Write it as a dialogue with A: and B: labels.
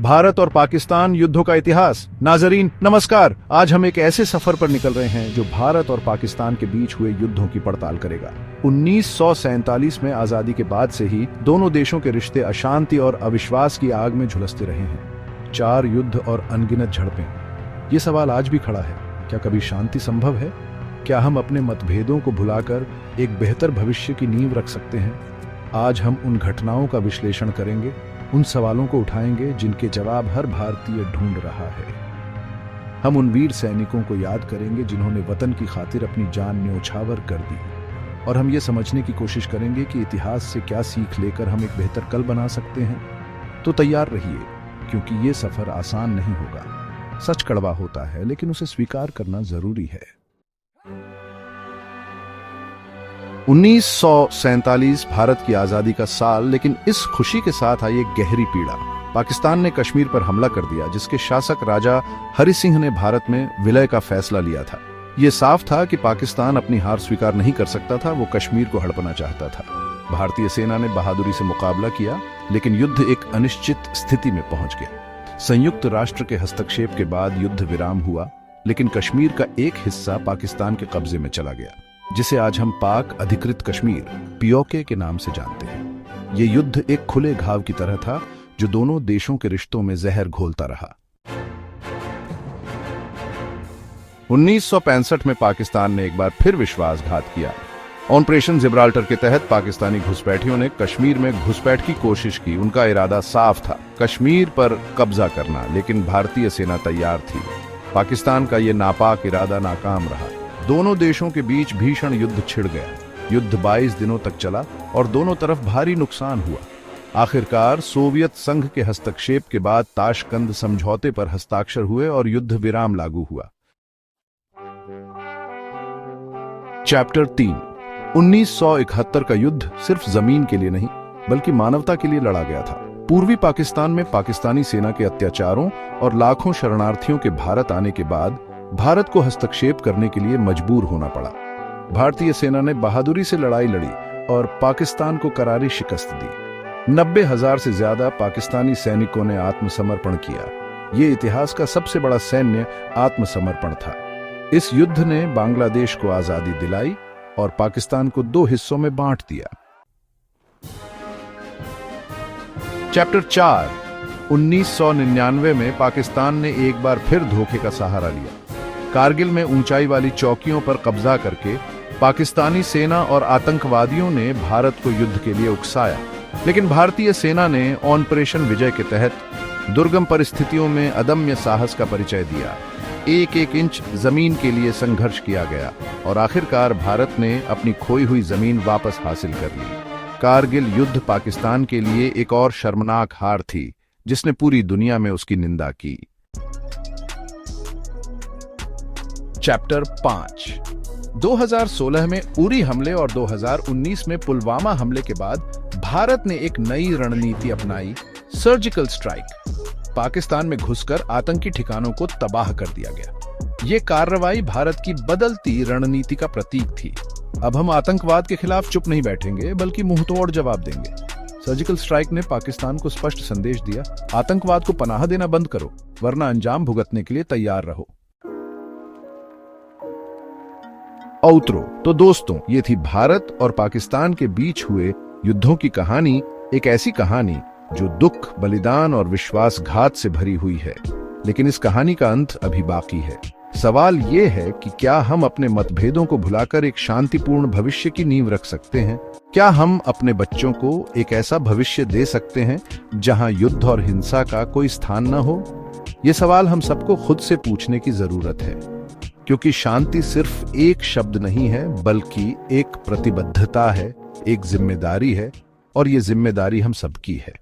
A: भारत और पाकिस्तान युद्धों का इतिहास। नाजरीन नमस्कार, आज हम एक ऐसे सफर पर निकल रहे हैं जो भारत और पाकिस्तान के बीच हुए युद्धों की पड़ताल करेगा। 1947 में आजादी के बाद से ही दोनों देशों के रिश्ते अशांति और अविश्वास की आग में झुलसते रहे हैं। 4 युद्ध और अनगिनत झड़पें। ये सवाल आज भी खड़ा है, क्या कभी शांति संभव है? क्या हम अपने मतभेदों को भुलाकर एक बेहतर भविष्य की नींव रख सकते हैं? आज हम उन घटनाओं का विश्लेषण करेंगे, उन सवालों को उठाएंगे जिनके जवाब हर भारतीय ढूंढ रहा है। हम उन वीर सैनिकों को याद करेंगे जिन्होंने वतन की खातिर अपनी जान न्योछावर कर दी, और हम ये समझने की कोशिश करेंगे कि इतिहास से क्या सीख लेकर हम एक बेहतर कल बना सकते हैं। तो तैयार रहिए, क्योंकि ये सफर आसान नहीं होगा। सच कड़वा होता है, लेकिन उसे स्वीकार करना जरूरी है। 1947 भारत की आजादी का साल, लेकिन इस खुशी के साथ आई एक गहरी पीड़ा। पाकिस्तान ने कश्मीर पर हमला कर दिया, जिसके शासक राजा हरि सिंह ने भारत में विलय का फैसला लिया था। यह साफ था कि पाकिस्तान अपनी हार स्वीकार नहीं कर सकता था, वो कश्मीर को हड़पना चाहता था। भारतीय सेना ने बहादुरी से मुकाबला किया, लेकिन युद्ध एक अनिश्चित स्थिति में पहुंच गया। संयुक्त राष्ट्र के हस्तक्षेप के बाद युद्ध विराम हुआ, लेकिन कश्मीर का एक हिस्सा पाकिस्तान के कब्जे में चला गया, जिसे आज हम पाक अधिकृत कश्मीर पीओके के नाम से जानते हैं। यह युद्ध एक खुले घाव की तरह था, जो दोनों देशों के रिश्तों में जहर घोलता रहा। 1965 में पाकिस्तान ने एक बार फिर विश्वासघात किया। ऑपरेशन जिब्राल्टर के तहत पाकिस्तानी घुसपैठियों ने कश्मीर में घुसपैठ की कोशिश की। उनका इरादा साफ था, कश्मीर पर कब्जा करना, लेकिन भारतीय सेना तैयार थी। पाकिस्तान का यह नापाक इरादा नाकाम रहा। दोनों देशों के बीच भीषण युद्ध छिड़ गया। युद्ध 22 दिनों तक चला और दोनों तरफ भारी नुकसान हुआ। आखिरकार सोवियत संघ के हस्तक्षेप के बाद ताशकंद समझौते पर हस्ताक्षर हुए और युद्ध विराम लागू हुआ। चैप्टर 3। 1971 का युद्ध सिर्फ जमीन के लिए नहीं, बल्कि मानवता के लिए लड़ा गया था। पूर्वी पाकिस्तान में पाकिस्तानी सेना के अत्याचारों और लाखों शरणार्थियों के भारत आने के बाद भारत को हस्तक्षेप करने के लिए मजबूर होना पड़ा। भारतीय सेना ने बहादुरी से लड़ाई लड़ी और पाकिस्तान को करारी शिकस्त दी। 90,000 से ज्यादा पाकिस्तानी सैनिकों ने आत्मसमर्पण किया। यह इतिहास का सबसे बड़ा सैन्य आत्मसमर्पण था। इस युद्ध ने बांग्लादेश को आजादी दिलाई और पाकिस्तान को 2 हिस्सों में बांट दिया। चैप्टर 4। 1999 में पाकिस्तान ने एक बार फिर धोखे का सहारा लिया। कारगिल में ऊंचाई वाली चौकियों पर कब्जा करके पाकिस्तानी सेना और आतंकवादियों ने भारत को युद्ध के लिए उकसाया, लेकिन भारतीय सेना ने ऑपरेशन विजय के तहत दुर्गम परिस्थितियों में अदम्य साहस का परिचय दिया। एक इंच जमीन के लिए संघर्ष किया गया और आखिरकार भारत ने अपनी खोई हुई जमीन वापस हासिल कर ली। कारगिल युद्ध पाकिस्तान के लिए एक और शर्मनाक हार थी, जिसने पूरी दुनिया में उसकी निंदा की। चैप्टर 5। 2016 में उरी हमले और 2019 में पुलवामा हमले के बाद भारत ने एक नई रणनीति अपनाई, सर्जिकल स्ट्राइक। पाकिस्तान में घुसकर आतंकी ठिकानों को तबाह कर दिया गया। ये कार्रवाई भारत की बदलती रणनीति का प्रतीक थी। अब हम आतंकवाद के खिलाफ चुप नहीं बैठेंगे, बल्कि मुंहतोड़ जवाब देंगे। सर्जिकल स्ट्राइक ने पाकिस्तान को स्पष्ट संदेश दिया, आतंकवाद को पनाह देना बंद करो, वरना अंजाम भुगतने के लिए तैयार रहो। आउटरो। तो दोस्तों, ये थी भारत और पाकिस्तान के बीच हुए युद्धों की कहानी। एक ऐसी कहानी जो दुख, बलिदान और विश्वासघात से भरी हुई है, लेकिन इस कहानी का अंत अभी बाकी है। सवाल ये है कि क्या हम अपने मतभेदों को भुलाकर एक शांतिपूर्ण भविष्य की नींव रख सकते हैं? क्या हम अपने बच्चों को एक ऐसा भविष्य दे सकते हैं जहां युद्ध और हिंसा का कोई स्थान न हो? ये सवाल हम सबको खुद से पूछने की जरूरत है, क्योंकि शांति सिर्फ एक शब्द नहीं है, बल्कि एक प्रतिबद्धता है, एक जिम्मेदारी है, और ये जिम्मेदारी हम सबकी है।